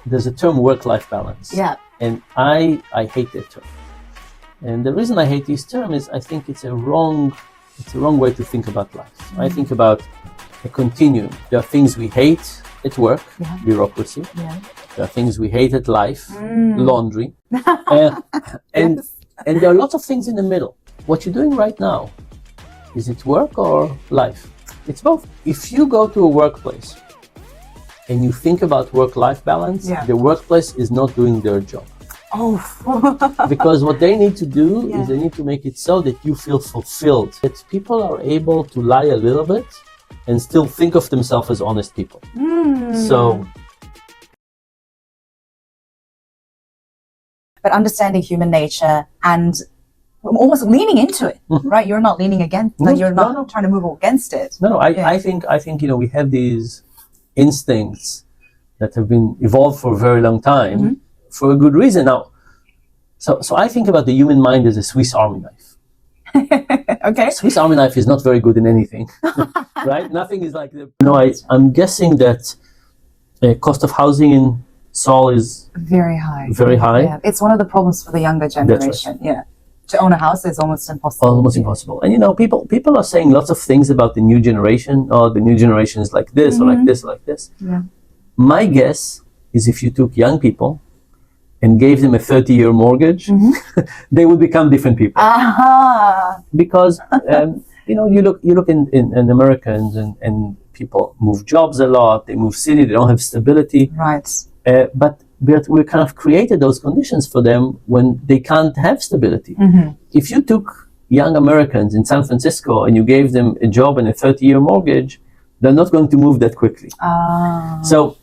there's a term work-life balance. Yeah. And I hate that term. And the reason I hate this term is I think it's a wrong way to think about life. I think about a continuum. There are things we hate at work, bureaucracy. Yeah. There are things we hate at life, laundry. And there are lots of things in the middle. What you're doing right now, is it work or life? It's both. If you go to a workplace and you think about work-life balance, the workplace is not doing their job. Oh. Because what they need to do is they need to make it so that you feel fulfilled. That people are able to lie a little bit and still think of themselves as honest people. So, but understanding human nature and almost leaning into it, right? You're not leaning against, you're not trying to move against it. No, I think we have these instincts that have been evolved for a very long time for a good reason. Now, so I think about the human mind as a Swiss Army knife. Okay. Swiss Army knife is not very good in anything, right? Nothing is like the. I'm guessing that the cost of housing in Seoul is very high. Very high. Yeah. It's one of the problems for the younger generation. Right. Yeah. To own a house is almost impossible. Almost impossible. And people are saying lots of things about the new generation. Oh, the new generation is like this or like this or like this. Yeah. My guess is if you took young people and gave them a 30-year mortgage, they would become different people. Because you look in Americans and people move jobs a lot. They move city. They don't have stability. Right. But we kind of created those conditions for them when they can't have stability. If you took young Americans in San Francisco and you gave them a job and a 30-year mortgage, they're not going to move that quickly. So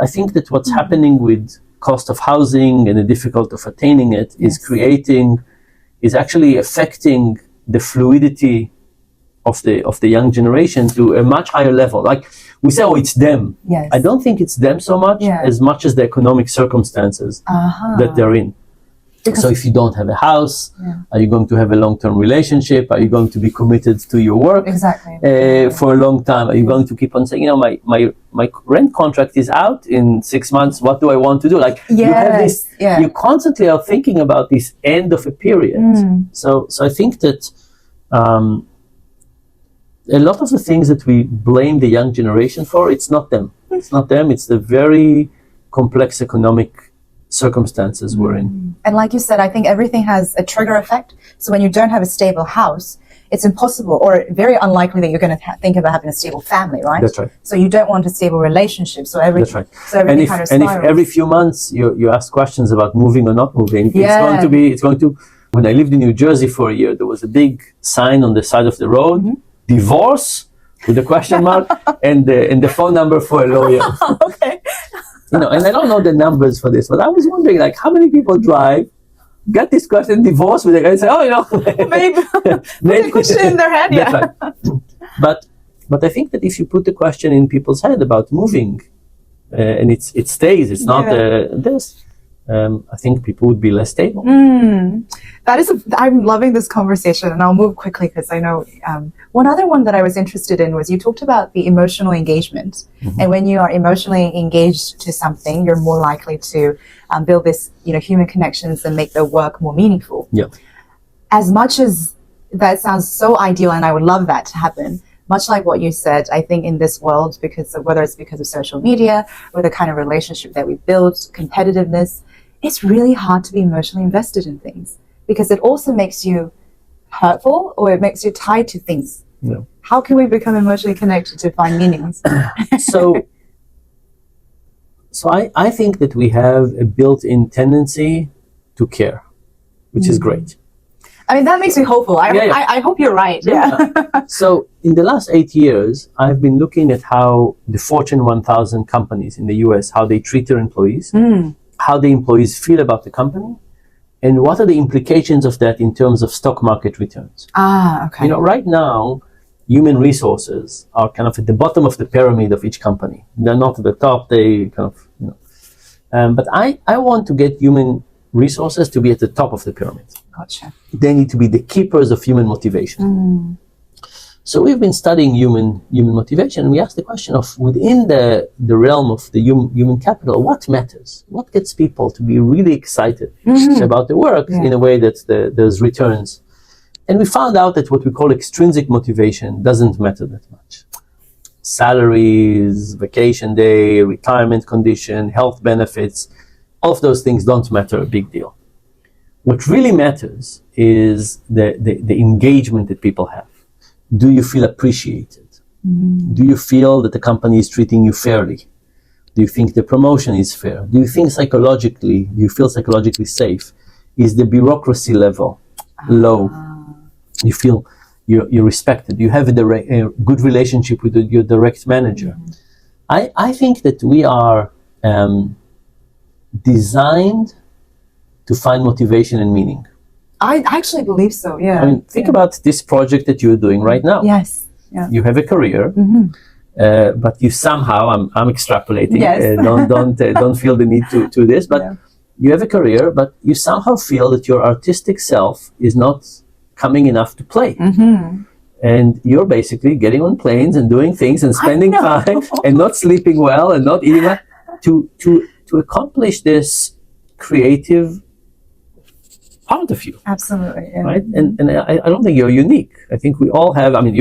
I think that what's happening with cost of housing and the difficulty of attaining it is actually affecting the fluidity of the young generation to a much higher level. Like we say, oh, it's them. Yes. I don't think it's them so much as much as the economic circumstances that they're in. Because so if you don't have a house, are you going to have a long-term relationship? Are you going to be committed to your work for a long time? Are you going to keep on saying, my rent contract is out in 6 months. What do I want to do? Like you have this, you constantly are thinking about this end of a period. So I think that a lot of the things that we blame the young generation for, it's not them. It's not them. It's the very complex economic circumstances we're in. And like you said, I think everything has a trigger effect. So when you don't have a stable house, it's impossible or very unlikely that you're going to think about having a stable family, right? That's right. So you don't want a stable relationship. So that's right. So everything kind of spirals. And if every few months you ask questions about moving or not moving, it's going to. When I lived in New Jersey for a year, there was a big sign on the side of the road, divorce with a question mark and the phone number for a lawyer. Okay. And I don't know the numbers for this, but I was wondering, like, how many people get this question, divorce, with a guy and say, maybe push it in their head, Right. But I think that if you put the question in people's head about moving, and it stays, it's not this. I think people would be less stable. I'm loving this conversation, and I'll move quickly because I know one other one that I was interested in was you talked about the emotional engagement. And when you are emotionally engaged to something, you're more likely to build this, human connections and make the work more meaningful. Yeah. As much as that sounds so ideal, and I would love that to happen, much like what you said, I think in this world, whether it's because of social media or the kind of relationship that we build, competitiveness, it's really hard to be emotionally invested in things because it also makes you hurtful or it makes you tied to things. Yeah. How can we become emotionally connected to find meanings? So I think that we have a built-in tendency to care, which is great. I mean, that makes me hopeful. I hope you're right. So in the last 8 years, I've been looking at how the Fortune 1000 companies in the US, how they treat their employees, how the employees feel about the company, and what are the implications of that in terms of stock market returns. Okay. Right now, human resources are kind of at the bottom of the pyramid of each company. They're not at the top, they kind of, but I want to get human resources to be at the top of the pyramid. Gotcha. They need to be the keepers of human motivation. So we've been studying human motivation, and we asked the question of, within the realm of the human capital, what matters? What gets people to be really excited about the work in a way that there's returns? And we found out that what we call extrinsic motivation doesn't matter that much. Salaries, vacation day, retirement condition, health benefits, all of those things don't matter a big deal. What really matters is the engagement that people have. Do you feel appreciated? Do you feel that the company is treating you fairly? Do you think the promotion is fair? Do you feel psychologically safe? Is the bureaucracy level low? You feel you're respected. You have a good relationship with your direct manager. I think that we are designed to find motivation and meaning. I actually believe so, yeah. I mean, think about this project that you're doing right now. Yes. Yeah. You have a career, but you somehow, I'm extrapolating, don't feel the need to this, but you have a career, but you somehow feel that your artistic self is not coming enough to play. And you're basically getting on planes and doing things and spending time and not sleeping well and not eating well to accomplish this creative part of you. Absolutely, yeah. Right? And I don't think you're unique. I think we all have, I mean,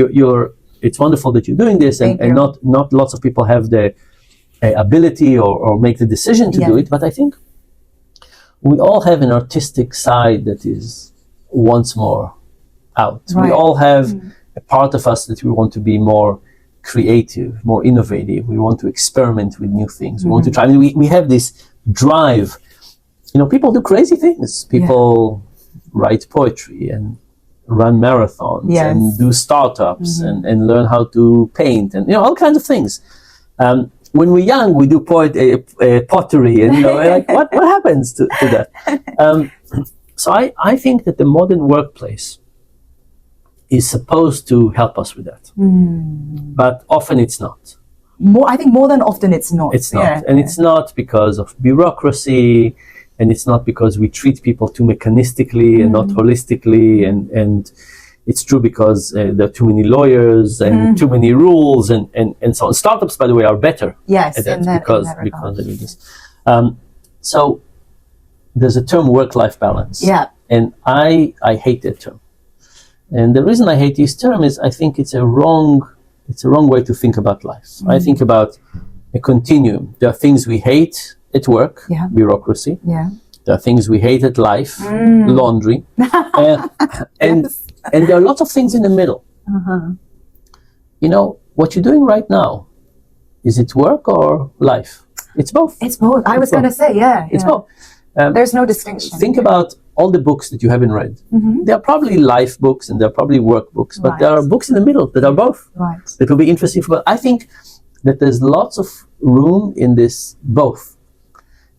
it's wonderful that you're doing this, and not lots of people have the ability or make the decision to do it, but I think we all have an artistic side that is once more out. We all have a part of us that we want to be more creative, more innovative. We want to experiment with new things. We want to try. I mean, we have this drive. You know, people do crazy things. People write poetry and run marathons and do startups and learn how to paint and, all kinds of things. When we're young, we do pottery and, like, what happens to that? So I think that the modern workplace is supposed to help us with that. But often it's not. I think more than often it's not. It's not. And it's not because of bureaucracy, and it's not because we treat people too mechanistically and not holistically, and it's true because there are too many lawyers and too many rules and so on. Startups, by the way, are better at that because they do this. So there's a term, work-life balance. And I hate that term. And the reason I hate this term is I think it's a wrong way to think about life. I think about a continuum. There are things we hate at work, bureaucracy. There are things we hate at life, laundry. And there are lots of things in the middle. What you're doing right now, is it work or life? It's both. It's both. I was going to say, it's both. There's no distinction. Think about all the books that you haven't read. There are probably life books and there are probably work books, but there are books in the middle that are both. That will be interesting for. I think that there's lots of room in this both.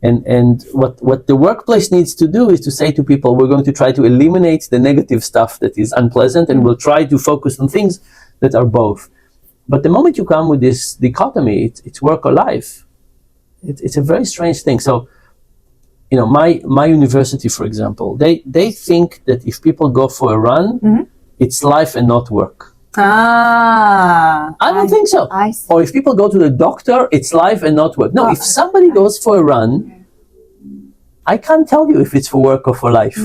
And what the workplace needs to do is to say to people, we're going to try to eliminate the negative stuff that is unpleasant, and we'll try to focus on things that are both. But the moment you come with this dichotomy, it's work or life. It's a very strange thing. So, my university, for example, they think that if people go for a run, it's life and not work. I don't think so. Or if people go to the doctor, it's life and not work. No, if somebody goes for a run, I can't tell you if it's for work or for life.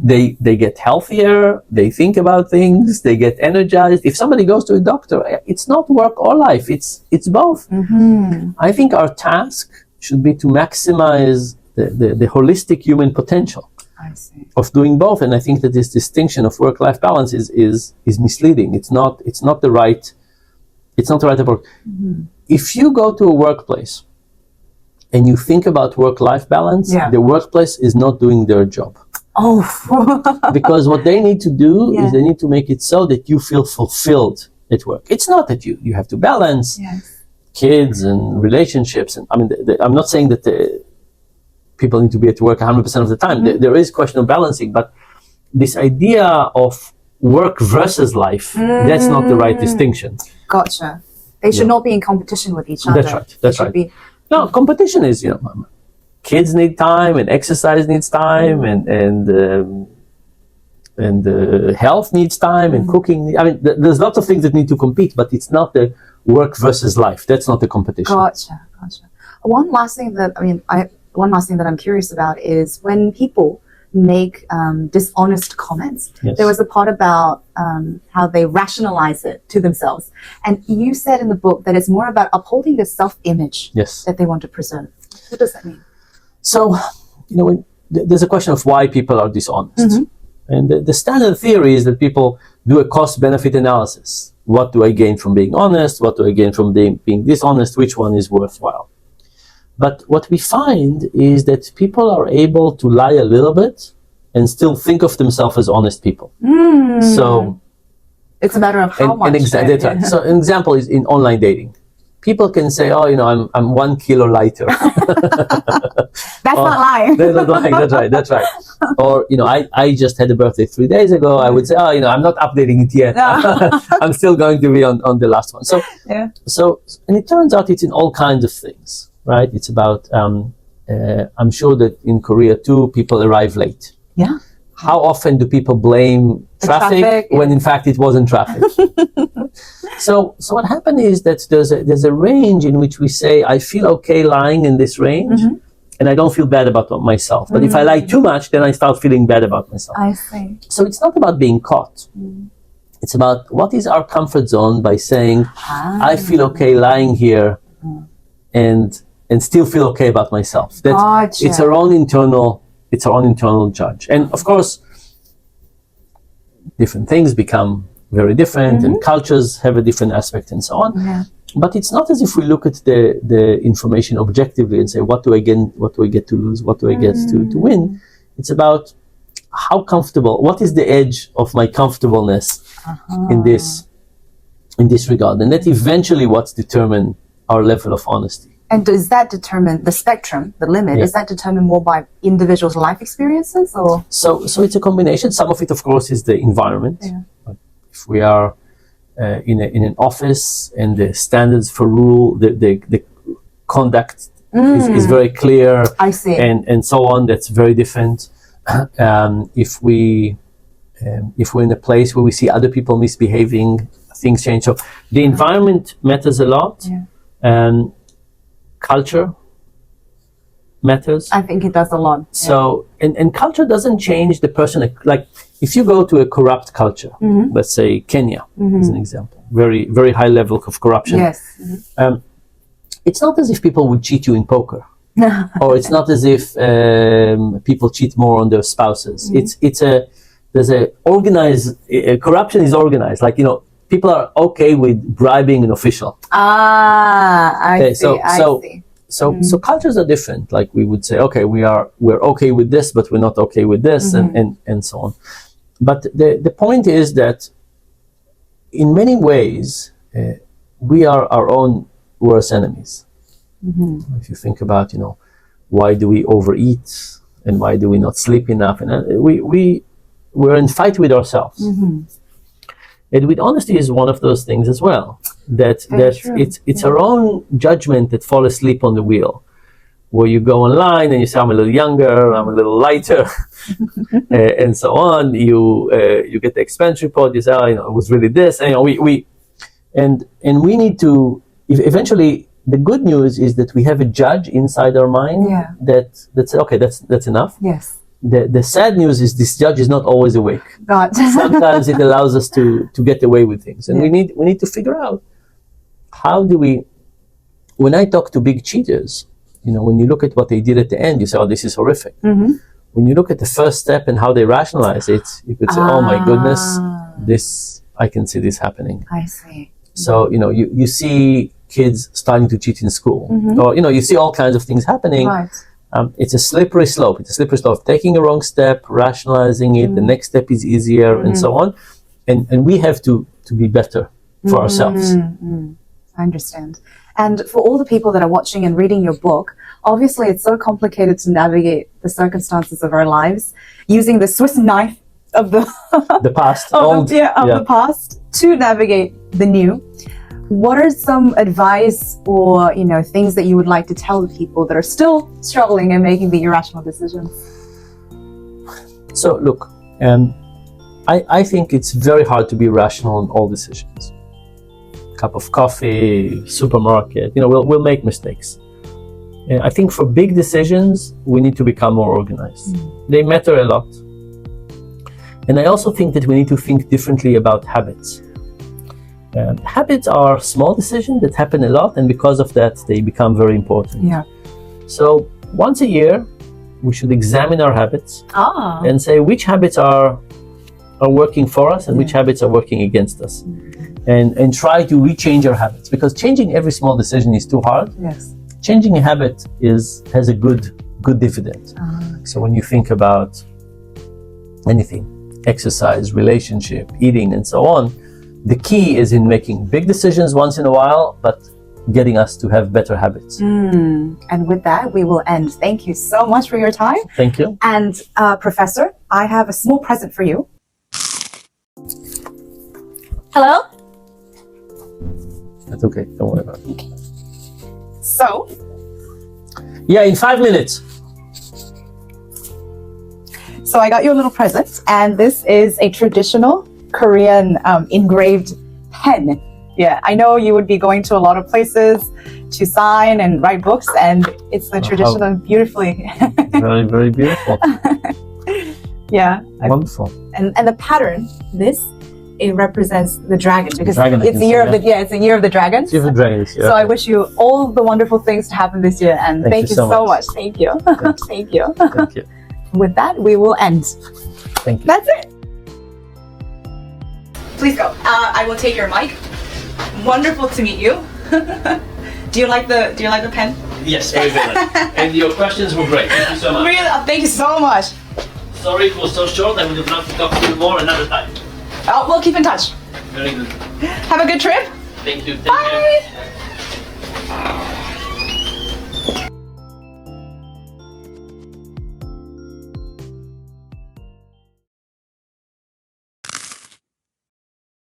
They get healthier, they think about things, they get energized. If somebody goes to a doctor, it's not work or life, it's both. I think our task should be to maximize the holistic human potential of doing both, and I think that this distinction of work-life balance is misleading. It's not the right approach. If you go to a workplace and you think about work-life balance, the workplace is not doing their job. Because what they need to do is they need to make it so that you feel fulfilled at work. It's not that you have to balance kids and relationships, and I mean, I'm not saying that people need to be at work 100% of the time. There is a question of balancing, but this idea of work versus life, that's not the right distinction. Gotcha. They should not be in competition with each other. That's right. No, competition is, kids need time and exercise needs time and and health needs time, and cooking. I mean, there's lots of things that need to compete, but it's not the work versus life. That's not the competition. Gotcha. One last thing that I'm curious about is when people make dishonest comments. Yes. There was a part about how they rationalize it to themselves, and you said in the book that it's more about upholding the self-image Yes. that they want to preserve. What does that mean? So, there's a question of why people are dishonest. And the standard theory is that people do a cost-benefit analysis. What do I gain from being honest? What do I gain from being dishonest? Which one is worthwhile? But what we find is that people are able to lie a little bit and still think of themselves as honest people. So it's a matter of how much. That's right. So an example is in online dating. People can say, I'm 1 kilo lighter. That's not lying. That's not lying. That's right. Or, I just had a birthday 3 days ago. I would say, I'm not updating it yet. I'm still going to be on the last one. So, and it turns out it's in all kinds of things, right? It's about, I'm sure that in Korea too, people arrive late. Yeah. How often do people blame traffic when in fact it wasn't traffic? So what happened is that there's a range in which we say, I feel okay lying in this range, and I don't feel bad about myself. But if I lie too much, then I start feeling bad about myself. I see. So it's not about being caught. It's about what is our comfort zone by saying, I feel okay lying here and still feel okay about myself. Gotcha. It's our own internal judge. And of course, different things become very different, and cultures have a different aspect and so on. Yeah. But it's not as if we look at the information objectively and say, what do I get to lose? What do I get to win? It's about how comfortable, what is the edge of my comfortableness in this regard? And that eventually what's determine our level of honesty. And does that determine the spectrum, the limit? Is that determined more by individuals' life experiences, or? So it's a combination. Some of it, of course, is the environment. Yeah. If we are in an office and the standards for rule, the conduct is very clear. I see. And so on, that's very different. If we're in a place where we see other people misbehaving, things change. So the environment matters a lot. Yeah. Culture matters. I think it does a lot. So, and culture doesn't change the person. Like, if you go to a corrupt culture, let's say Kenya as an example, very, very high level of corruption. Yes. It's not as if people would cheat you in poker. Or it's not as if people cheat more on their spouses. There's a organized, corruption is organized. Like, people are okay with bribing an official. I see. So cultures are different. Like, we would say, okay, we're okay with this, but we're not okay with this, and so on. But the point is that in many ways, we are our own worst enemies. If you think about, why do we overeat and why do we not sleep enough? And we're in fight with ourselves. And with honesty is one of those things as well. That it's our own judgment that fall asleep on the wheel. Where you go online and you say, I'm a little younger, I'm a little lighter, and so on. You get the expense report. You say, it was really this. And we need to eventually. The good news is that we have a judge inside our mind that says, okay, that's enough. Yes. The sad news is this judge is not always awake. God. Sometimes it allows us to get away with things, and we need to figure out how do we. When I talk to big cheaters, when you look at what they did at the end, you say, "Oh, this is horrific." When you look at the first step and how they rationalize it, you could say, "Oh my goodness, I can see this happening." I see. So you see kids starting to cheat in school, or you see all kinds of things happening. Right. It's a slippery slope. It's a slippery slope. Taking a wrong step, rationalizing it, the next step is easier, and so on. And we have to be better for ourselves. I understand. And for all the people that are watching and reading your book, obviously it's so complicated to navigate the circumstances of our lives using the Swiss knife of the past, the past to navigate the new. What are some advice or things that you would like to tell the people that are still struggling and making the irrational decisions? So look, I think it's very hard to be rational in all decisions. Cup of coffee, supermarket, we'll make mistakes. And I think for big decisions, we need to become more organized. They matter a lot. And I also think that we need to think differently about habits. Habits are small decisions that happen a lot, and because of that, they become very important. Yeah. So once a year, we should examine our habits and say which habits are working for us and which habits are working against us. And try to rechange our habits, because changing every small decision is too hard. Yes. Changing a habit has a good dividend. So when you think about anything, exercise, relationship, eating, and so on, the key is in making big decisions once in a while, but getting us to have better habits. And with that, we will end. Thank you so much for your time. Thank you. And Professor, I have a small present for you. Hello? That's okay, don't worry about it. Okay. So? Yeah, in 5 minutes. So I got you a little present, and this is a traditional Korean engraved pen. Yeah, I know you would be going to a lot of places to sign and write books, and it's the traditional, beautifully. Very, very beautiful. Yeah. Wonderful. And the pattern, it represents the dragon, because it's the year of the year of the dragon. Year of the dragon this year. So I wish you all the wonderful things to happen this year, and thank you so much. Thank you. Thank you. Thank you. With that, we will end. Thank you. That's it. Please go. I will take your mic. Wonderful to meet you. Do you like the pen? Yes, very good. And your questions were great. Thank you so much. Really, thank you so much. Sorry it was so short. I would have loved to talk to you more another time. Oh, we'll keep in touch. Very good. Have a good trip. Thank you. Bye. Care.